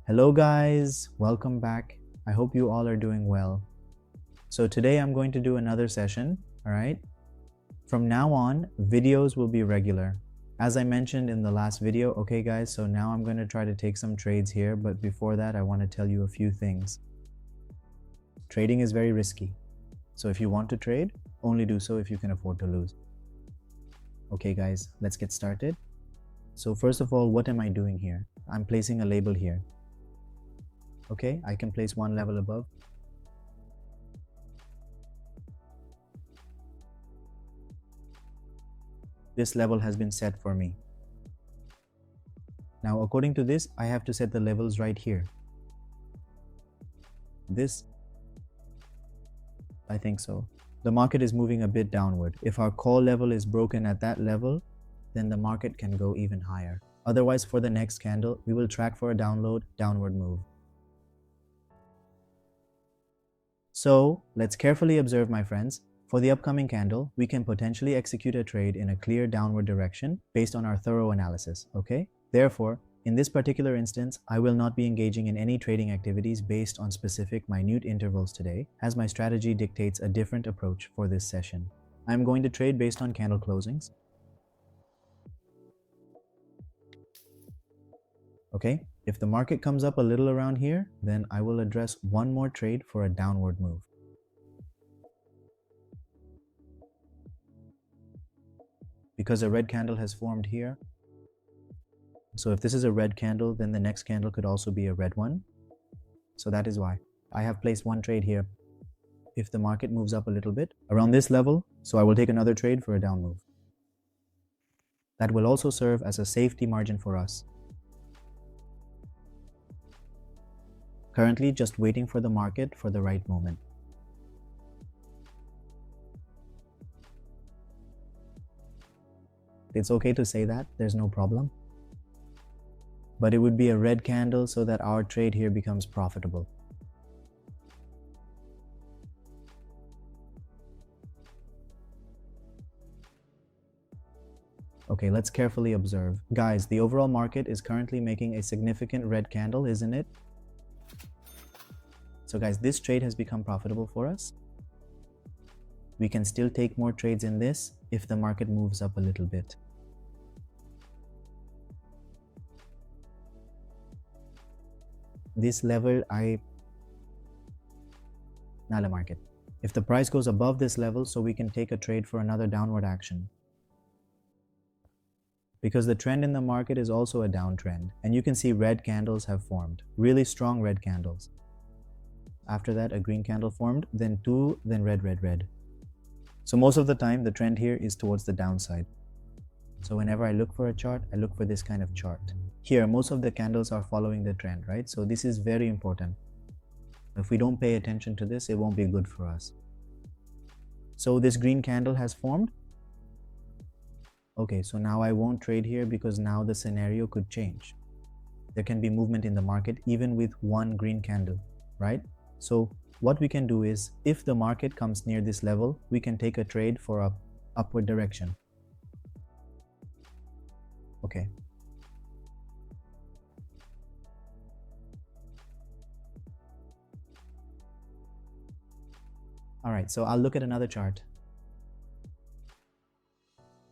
Hello guys, welcome back. I hope you all are doing well. So today I'm going to do another session, alright? From now on, videos will be regular. As I mentioned in the last video, okay guys, so now I'm going to try to take some trades here, but before that I want to tell you a few things. Trading is very risky. So if you want to trade, only do so if you can afford to lose. Okay guys, let's get started. So first of all, what am I doing here? I'm placing a label here. Okay, I can place one level above. This level has been set for me. Now, according to this, I have to set the levels right here. This, I think so. The market is moving a bit downward. If our call level is broken at that level, then the market can go even higher. Otherwise, for the next candle, we will track for a downward move. So let's carefully observe, my friends. For the upcoming candle, we can potentially execute a trade in a clear downward direction based on our thorough analysis, okay? Therefore, in this particular instance, I will not be engaging in any trading activities based on specific minute intervals today, as my strategy dictates a different approach for this session. I'm going to trade based on candle closings. Okay, if the market comes up a little around here, then I will address one more trade for a downward move. Because a red candle has formed here. So if this is a red candle, then the next candle could also be a red one. So that is why I have placed one trade here. If the market moves up a little bit around this level, so I will take another trade for a down move. That will also serve as a safety margin for us. Currently just waiting for the market for the right moment. It's okay to say that, there's no problem. But it would be a red candle so that our trade here becomes profitable. Okay, let's carefully observe. Guys, the overall market is currently making a significant red candle, isn't it? So guys, this trade has become profitable for us. We can still take more trades in this if the market moves up a little bit. This level, Nala market. If the price goes above this level, so we can take a trade for another downward action. Because the trend in the market is also a downtrend, and you can see red candles have formed, really strong red candles. After that, a green candle formed, then two, then red, red, red. So most of the time, the trend here is towards the downside. So whenever I look for a chart, I look for this kind of chart. Here, most of the candles are following the trend, right? So this is very important. If we don't pay attention to this, it won't be good for us. So this green candle has formed. Okay, so now I won't trade here because now the scenario could change. There can be movement in the market even with one green candle, right? So what we can do is, if the market comes near this level, we can take a trade for a upward direction. Okay. All right, so I'll look at another chart.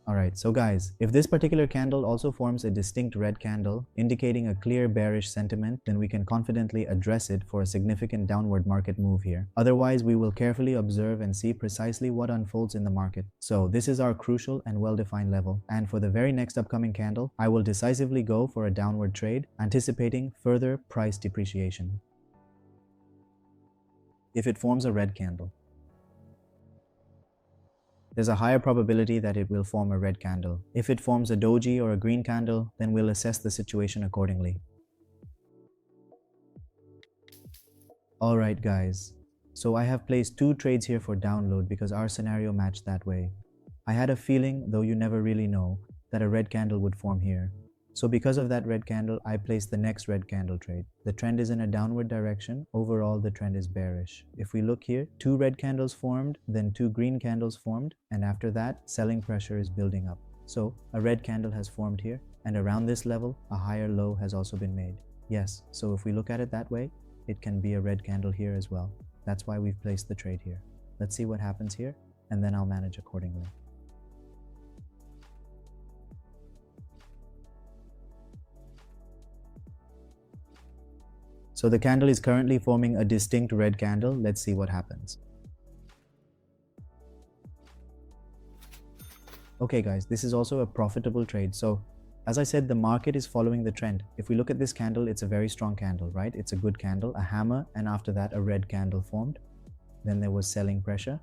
Alright, so guys, if this particular candle also forms a distinct red candle, indicating a clear bearish sentiment, then we can confidently address it for a significant downward market move here. Otherwise, we will carefully observe and see precisely what unfolds in the market. So this is our crucial and well-defined level. And for the very next upcoming candle, I will decisively go for a downward trade, anticipating further price depreciation. If it forms a red candle, there's a higher probability that it will form a red candle. If it forms a doji or a green candle, then we'll assess the situation accordingly. Alright guys, so I have placed two trades here for download because our scenario matched that way. I had a feeling, though you never really know, that a red candle would form here. So because of that red candle, I placed the next red candle trade. The trend is in a downward direction. Overall, the trend is bearish. If we look here, two red candles formed, then two green candles formed, and after that, selling pressure is building up. So a red candle has formed here, and around this level, a higher low has also been made. Yes, so if we look at it that way, it can be a red candle here as well. That's why we've placed the trade here. Let's see what happens here, and then I'll manage accordingly. So the candle is currently forming a distinct red candle. Let's see what happens. Okay guys, this is also a profitable trade. So as I said, the market is following the trend. If we look at this candle, it's a very strong candle, right? It's a good candle, a hammer, and after that a red candle formed. Then there was selling pressure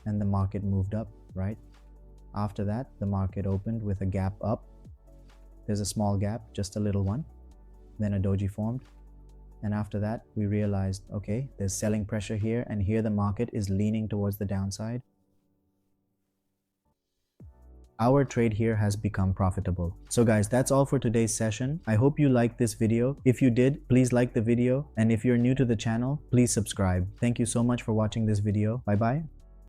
and the market moved up, right? After that, the market opened with a gap up. There's a small gap, just a little one. Then a doji formed. And after that, we realized, okay, there's selling pressure here, and here the market is leaning towards the downside. Our trade here has become profitable. So guys, that's all for today's session. I hope you liked this video. If you did, please like the video. And if you're new to the channel, please subscribe. Thank you so much for watching this video. Bye bye.